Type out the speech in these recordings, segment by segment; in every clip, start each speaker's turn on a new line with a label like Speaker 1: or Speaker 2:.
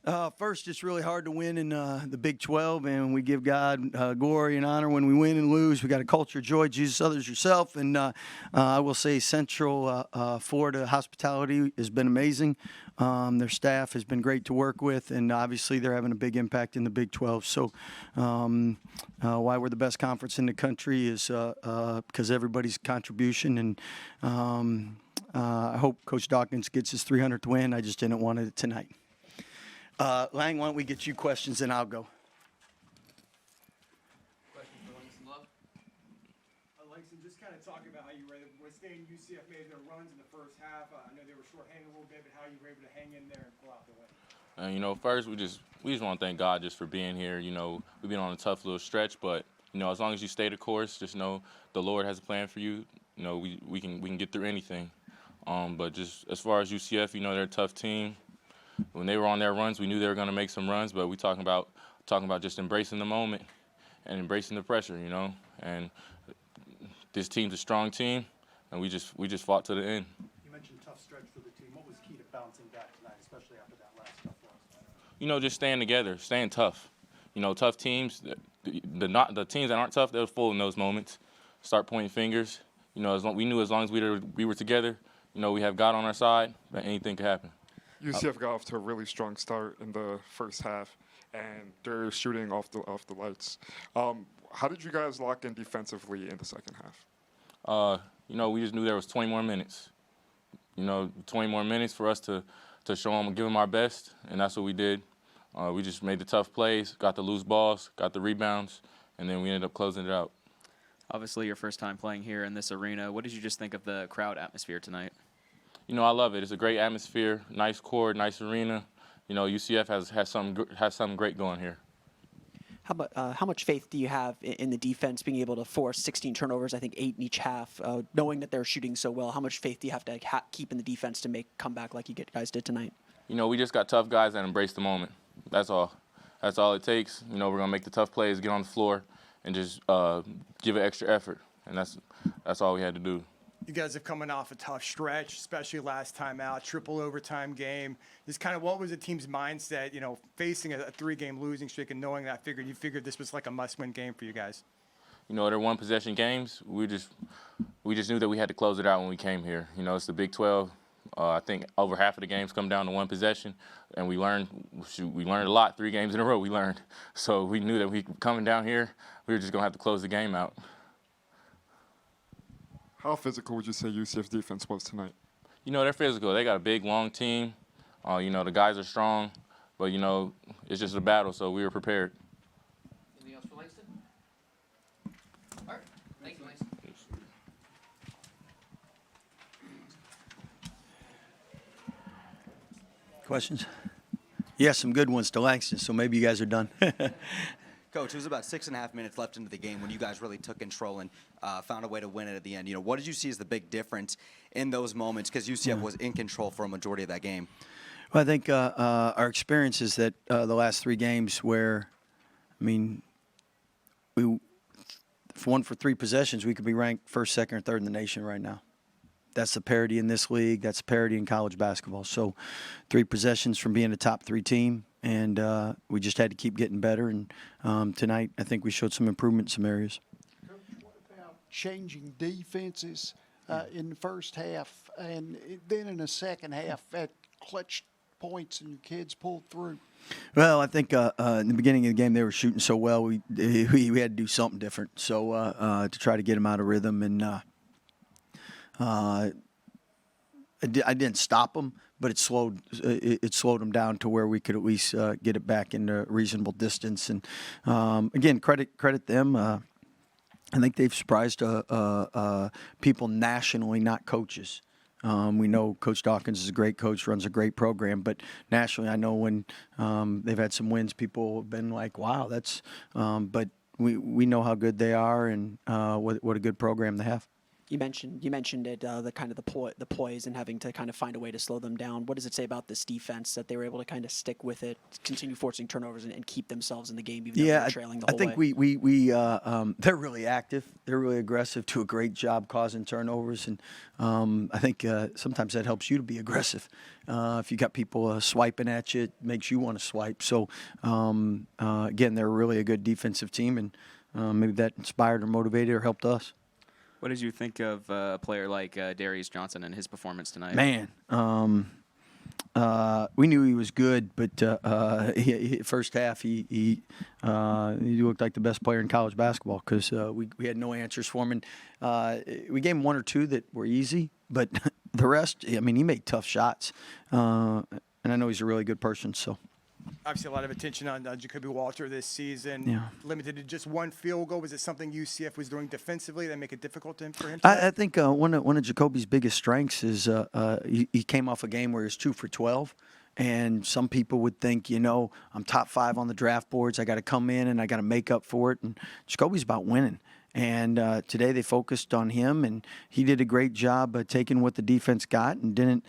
Speaker 1: First, it's really hard to win in the Big 12, and we give God glory and honor when we win and lose. We got a culture of joy, Jesus, others, yourself. And I will say Central Florida hospitality has been amazing. Their staff has been great to work with, and obviously they're having a big impact in the Big 12. So why we're the best conference in the country is because everybody's contribution. And I hope Coach Dawkins gets his 300th win. I just didn't want it tonight. Lang, why don't we get you questions and I'll go.
Speaker 2: Question for Langston Love.
Speaker 3: Langston, just kind of talk about how you were withstanding UCF made their runs in the first half. I know they were short-handed a little bit, but how you were able to hang in there and pull out the win.
Speaker 4: First we just want to thank God just for being here. We've been on a tough little stretch, but as long as you stay the course, just know the Lord has a plan for you. We can get through anything. But just as far as UCF, they're a tough team. When they were on their runs, we knew they were going to make some runs, but we talking about just embracing the moment and embracing the pressure, And this team's a strong team, and we just fought to the end.
Speaker 3: You mentioned tough stretch for the team. What was key to bouncing back tonight, especially after that last tough loss?
Speaker 4: Just staying together, staying tough. Tough teams, the teams that aren't tough, they're full in those moments. Start pointing fingers. We knew as long as we were together, we have God on our side, that anything could happen.
Speaker 5: UCF got off to a really strong start in the first half, and they're shooting off the lights. How did you guys lock in defensively in the second half?
Speaker 4: We just knew there was 20 more minutes. 20 more minutes for us to show them and give them our best, and that's what we did. We just made the tough plays, got the loose balls, got the rebounds, and then we ended up closing it out.
Speaker 2: Obviously, your first time playing here in this arena. What did you just think of the crowd atmosphere tonight?
Speaker 4: I love it. It's a great atmosphere, nice court, nice arena. UCF has something great going here.
Speaker 6: How much faith do you have in the defense being able to force 16 turnovers, I think 8 in each half, knowing that they're shooting so well? How much faith do you have to keep in the defense to make comeback like you guys did tonight?
Speaker 4: We just got tough guys that embrace the moment. That's all. That's all it takes. We're going to make the tough plays, get on the floor, and just give it extra effort. And that's all we had to do.
Speaker 3: You guys are coming off a tough stretch, especially last time out, triple overtime game. Just kind of what was the team's mindset, facing a 3-game losing streak and knowing that you figured this was like a must-win game for you guys?
Speaker 4: They're one-possession games. We just knew that we had to close it out when we came here. It's the Big 12. I think over half of the games come down to one possession, and we learned a lot. 3 games in a row we learned. So we knew that coming down here, we were just going to have to close the game out.
Speaker 5: How physical would you say UCF's defense was tonight?
Speaker 4: They're physical. They got a big, long team. The guys are strong, but, it's just a battle, so we were prepared.
Speaker 2: Anything else for Langston? All right. Thank you, Langston.
Speaker 1: Questions? Yes, some good ones to Langston, so maybe you guys are done.
Speaker 7: Coach, it was about 6.5 minutes left into the game when you guys really took control and found a way to win it at the end. What did you see as the big difference in those moments? Because UCF was in control for a majority of that game.
Speaker 1: Well, I think our experience is that the last 3 games where, we won for 3 possessions, we could be ranked first, second, or third in the nation right now. That's the parity in this league. That's the parity in college basketball. So 3 possessions from being a top 3 team. And we just had to keep getting better. And tonight, I think we showed some improvement in some areas.
Speaker 8: Coach, what about changing defenses in the first half and then in the second half at clutch points and your kids pulled through?
Speaker 1: Well, I think in the beginning of the game they were shooting so well we had to do something different. So to try to get them out of rhythm, and I didn't stop them, but it slowed them down to where we could at least get it back into reasonable distance. And again, credit them. I think they've surprised people nationally, not coaches. We know Coach Dawkins is a great coach, runs a great program, but nationally, I know when they've had some wins, people have been like, "Wow, that's." But we know how good they are and what a good program they have.
Speaker 6: You mentioned it, the kind of the poise and having to kind of find a way to slow them down. What does it say about this defense that they were able to kind of stick with it, continue forcing turnovers, and keep themselves in the game even though they were trailing the whole way?
Speaker 1: I think they're really active. They're really aggressive. Do a great job causing turnovers, and I think sometimes that helps you to be aggressive. If you got people swiping at you, it makes you want to swipe. So again, they're really a good defensive team, and maybe that inspired or motivated or helped us.
Speaker 2: What did you think of a player like Darius Johnson and his performance tonight?
Speaker 1: Man, we knew he was good, but first half he looked like the best player in college basketball because we had no answers for him. And we gave him one or two that were easy, but the rest, I mean, he made tough shots. And I know he's a really good person, so.
Speaker 3: Obviously, a lot of attention on Jacoby Walter this season.
Speaker 1: Yeah.
Speaker 3: Limited to just one field goal. Was it something UCF was doing defensively that make it difficult for him?
Speaker 1: I think one of Jacoby's biggest strengths is he came off a game where he was 2 for 12. And some people would think, I'm top 5 on the draft boards. I got to come in and I got to make up for it. And Jacoby's about winning. And today they focused on him, and he did a great job taking what the defense got and didn't.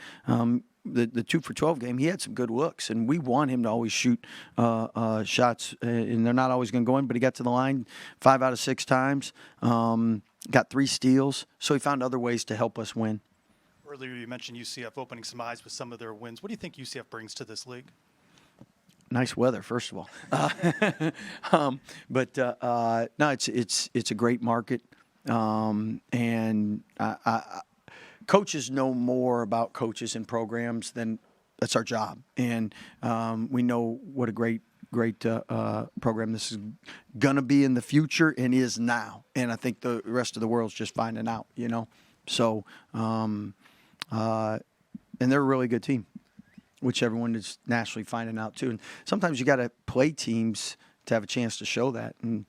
Speaker 1: The 2 for 12 game, he had some good looks, and we want him to always shoot shots, and they're not always going to go in, but he got to the line 5 out of 6 times, got 3 steals, so he found other ways to help us win.
Speaker 9: Earlier you mentioned UCF opening some eyes with some of their wins. What do you think UCF brings to this league?
Speaker 1: Nice weather, first of all. No, it's a great market, and coaches know more about coaches and programs than that's our job, and we know what a great program this is gonna be in the future and is now, and I think the rest of the world's just finding out, So, and they're a really good team, which everyone is nationally finding out too. And sometimes you got to play teams to have a chance to show that, and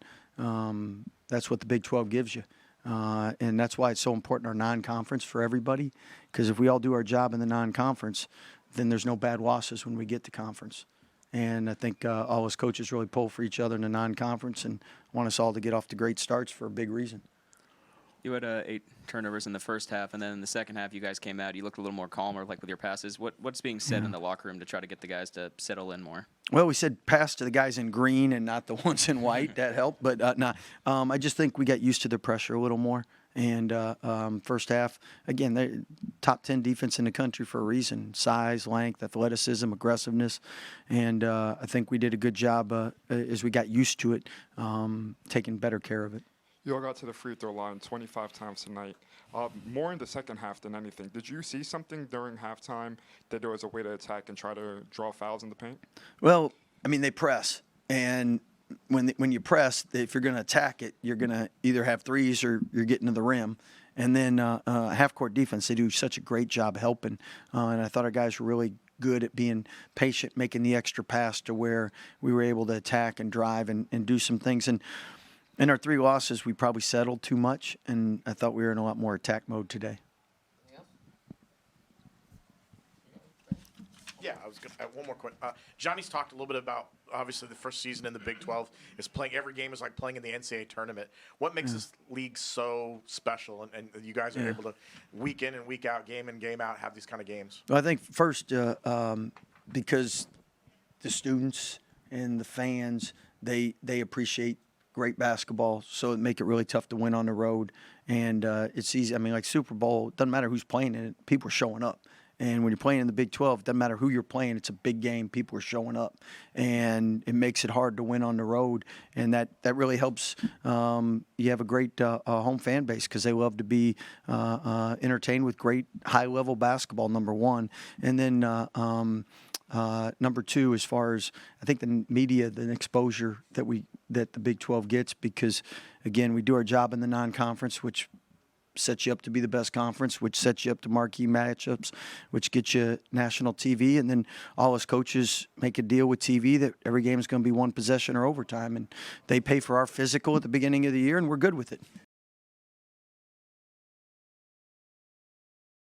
Speaker 1: that's what the Big 12 gives you. And that's why it's so important, our non-conference for everybody, because if we all do our job in the non-conference, then there's no bad losses when we get to conference. And I think all us coaches really pull for each other in the non-conference and want us all to get off to great starts for a big reason.
Speaker 2: You had 8 turnovers in the first half, and then in the second half, you guys came out. You looked a little more calmer, like with your passes. What's being said in the locker room to try to get the guys to settle in more?
Speaker 1: Well, we said pass to the guys in green and not the ones in white. That helped, but I just think we got used to the pressure a little more. And first half, again, they're top 10 defense in the country for a reason: size, length, athleticism, aggressiveness. And I think we did a good job as we got used to it, taking better care of it.
Speaker 5: You all got to the free throw line 25 times tonight, more in the second half than anything. Did you see something during halftime that there was a way to attack and try to draw fouls in the paint?
Speaker 1: Well, I mean, they press. And when you press, if you're going to attack it, you're going to either have threes or you're getting to the rim. And then half-court defense, they do such a great job helping. And I thought our guys were really good at being patient, making the extra pass to where we were able to attack and drive and do some things. And in our 3 losses, we probably settled too much, and I thought we were in a lot more attack mode today.
Speaker 10: Yeah, I was going to one more question. Johnny's talked a little bit about, obviously, the first season in the Big 12 is playing every game is like playing in the NCAA tournament. What makes this league so special, and you guys are able to week in and week out, game in, game out, have these kind of games?
Speaker 1: Well, I think first because the students and the fans, they appreciate great basketball, so it make it really tough to win on the road. And it's easy. I mean, like Super Bowl, it doesn't matter who's playing in it. People are showing up. And when you're playing in the Big 12, it doesn't matter who you're playing. It's a big game. People are showing up. And it makes it hard to win on the road. And that really helps. You have a great home fan base because they love to be entertained with great high-level basketball, number one. And then number 2, as far as I think the media, the exposure that the Big 12 gets, because again, we do our job in the non-conference, which sets you up to be the best conference, which sets you up to marquee matchups, which gets you national TV, and then all us coaches make a deal with TV that every game is going to be one possession or overtime, and they pay for our physical at the beginning of the year, and we're good with it.